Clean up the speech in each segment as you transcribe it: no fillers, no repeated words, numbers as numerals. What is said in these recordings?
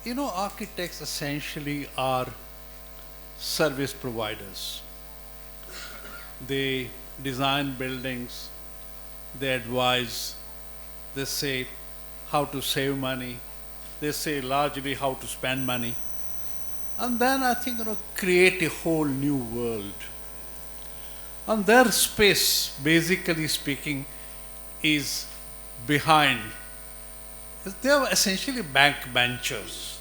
Architects essentially are service providers. They design buildings, they advise, they say how to save money, they say largely how to spend money, and then I think create a whole new world. And their space, basically speaking, is behind. They are essentially bank benchers.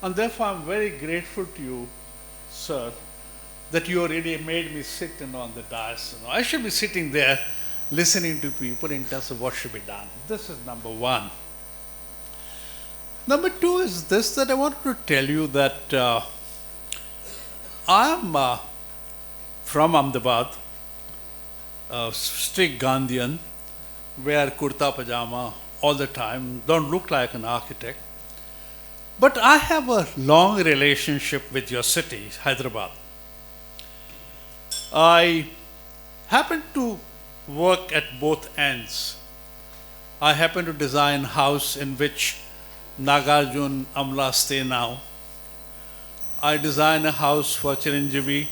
And therefore, I'm very grateful to you, sir, that you already made me sit on the dais. I should be sitting there listening to people in terms of what should be done. This is number one. Number two is this, that I wanted to tell you that I am from Ahmedabad, strict Gandhian, wear kurta pajama all the time, don't look like an architect. But I have a long relationship with your city, Hyderabad. I happen to work at both ends. I happen to design a house in which Nagarjun Amla stay now. I designed a house for Chiranjeevi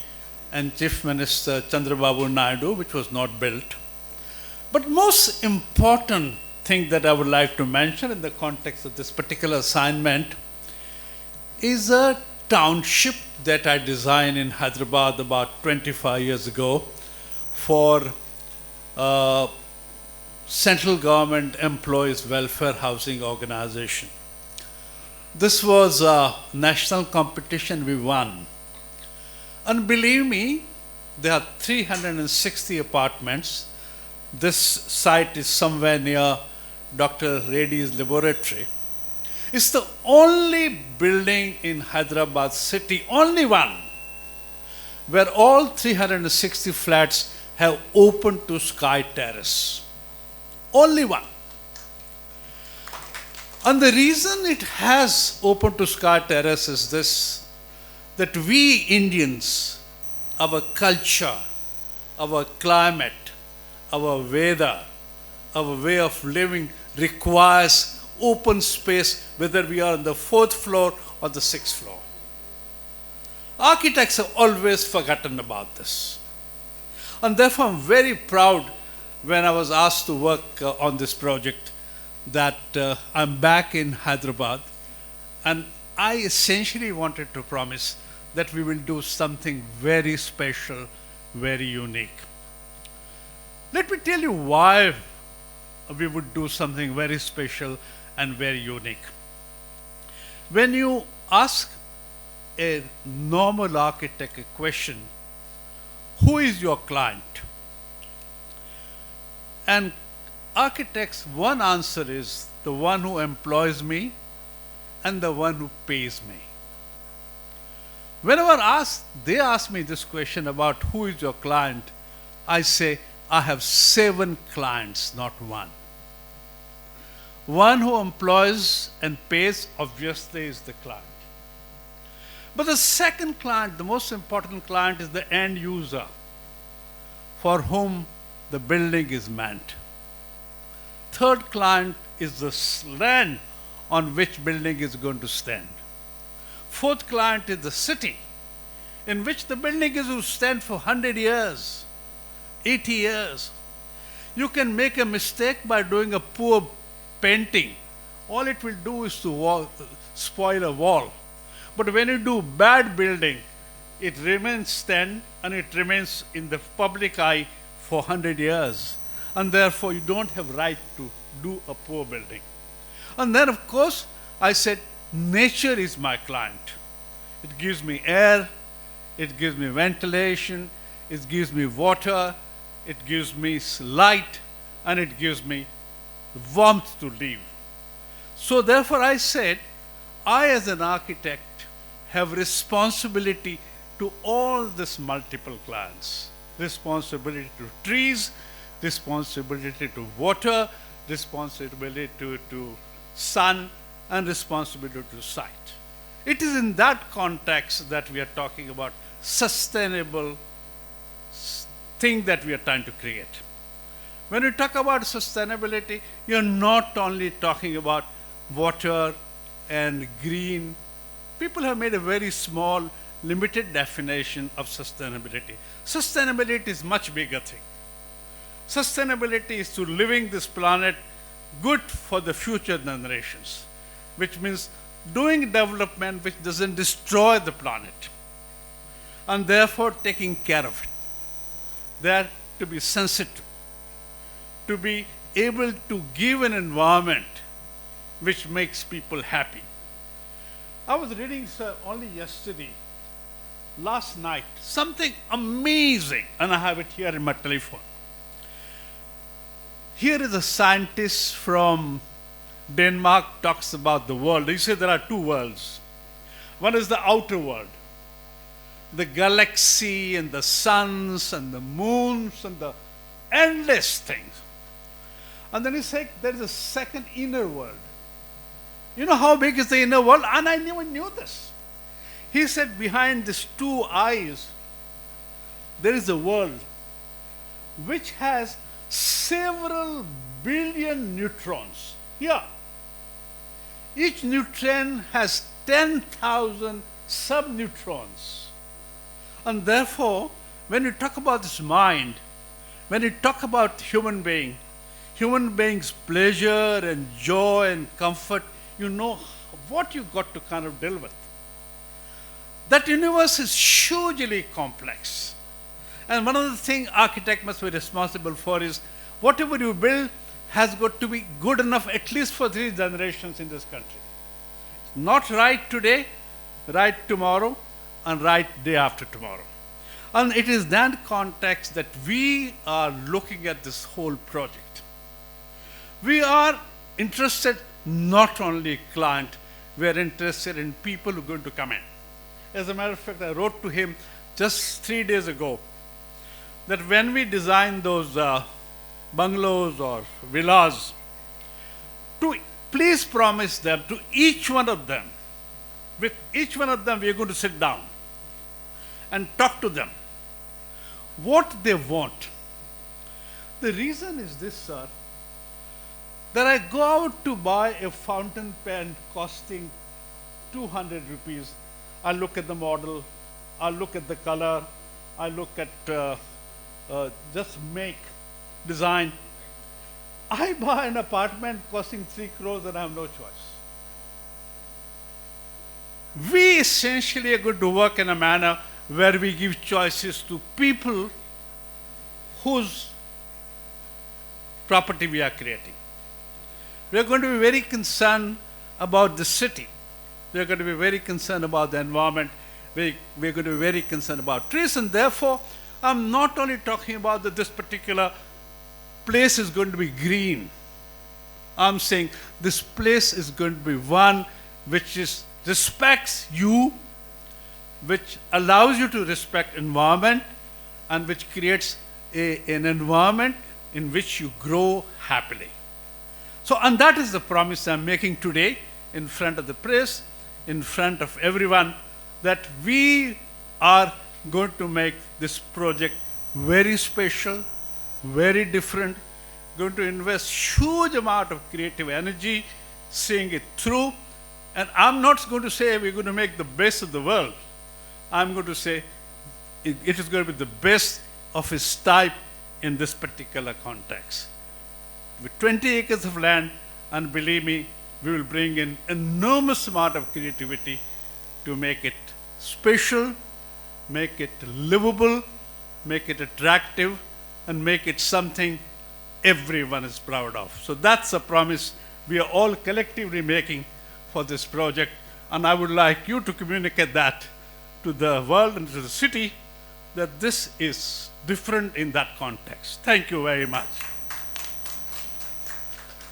and Chief Minister Chandrababu Naidu, which was not built. But most important thing that I would like to mention in the context of this particular assignment is a township that I designed in Hyderabad about 25 years ago for Central Government Employees Welfare Housing Organization. This was a national competition we won. And believe me, there are 360 apartments. This site is somewhere near Dr. Reddy's laboratory. It's the only building in Hyderabad city, only one, where all 360 flats have open to sky terrace. Only one. And the reason it has open to sky terrace is this, that we Indians, our culture, our climate, our weather, our way of living requires open space, whether we are on the 4th floor or the 6th floor. Architects have always forgotten about this. And therefore, I'm very proud when I was asked to work on this project that I'm back in Hyderabad, and I essentially wanted to promise that we will do something very special, very unique. Let me tell you why we would do something very special and very unique. When you ask a normal architect a question, who is your client? And architects, one answer is the one who employs me and the one who pays me. Whenever they ask me this question about who is your client, I say, I have 7 clients, not one. One who employs and pays, obviously, is the client. But the second client, the most important client, is the end user for whom the building is meant. Third client is the land on which building is going to stand. Fourth client is the city in which the building is to stand for 100 years, 80 years. You can make a mistake by doing a poor painting. All it will do is to spoil a wall. But when you do bad building, it remains stand and it remains in the public eye for 100 years. And therefore, you don't have right to do a poor building. And then, of course, I said, nature is my client. It gives me air, it gives me ventilation, it gives me water, it gives me light, and it gives me warmth to live. So therefore I said, I as an architect have responsibility to all these multiple clients. Responsibility to trees, responsibility to water, responsibility to sun, and responsibility to site. It is in that context that we are talking about sustainable thing that we are trying to create. When you talk about sustainability, you're not only talking about water, and green. People have made a very small, limited definition of sustainability. Sustainability is much bigger thing. Sustainability is to living this planet good for the future generations, which means doing development which doesn't destroy the planet, and therefore taking care of it. They are to be sensitive, to be able to give an environment which makes people happy. I was reading, sir, only yesterday, last night, something amazing, and I have it here in my telephone. Here is a scientist from Denmark talks about the world. He said there are two worlds. One is the outer world, the galaxy and the suns and the moons and the endless things. And then he said there is a second inner world. You know how big is the inner world? And I never knew this. He said behind these two eyes, there is a world which has several billion neutrons. Yeah. Each neutron has 10,000 subneutrons. And therefore, when you talk about this mind, when you talk about human beings' pleasure and joy and comfort, you know what you got to kind of deal with. That universe is hugely complex. And one of the things architect must be responsible for is whatever you build has got to be good enough at least for 3 generations in this country. Not right today, right tomorrow, and right day after tomorrow. And it is that context that we are looking at this whole project. We are interested not only client, we are interested in people who are going to come in. As a matter of fact, I wrote to him just 3 days ago that when we design those bungalows or villas, to please promise them to each one of them, with each one of them we are going to sit down and talk to them what they want. The reason is this, sir, that I go out to buy a fountain pen costing 200 rupees. I look at the model, I look at the color, I look at just make, design. I buy an apartment costing 3 crores and I have no choice. We essentially are going to work in a manner where we give choices to people whose property we are creating. We are going to be very concerned about the city. We are going to be very concerned about the environment. We are going to be very concerned about trees, and therefore, I'm not only talking about that this particular place is going to be green. I'm saying this place is going to be one which respects you, which allows you to respect environment, and which creates an environment in which you grow happily. So, and that is the promise I'm making today in front of the press, in front of everyone, that we are going to make this project very special, very different, going to invest huge amount of creative energy, seeing it through. And I'm not going to say we're going to make the best of the world. I'm going to say it is going to be the best of its type in this particular context. With 20 acres of land, and believe me, we will bring in enormous amount of creativity to make it special, make it livable, make it attractive, and make it something everyone is proud of. So that's a promise we are all collectively making for this project, and I would like you to communicate that to the world and to the city, that this is different in that context. Thank you very much.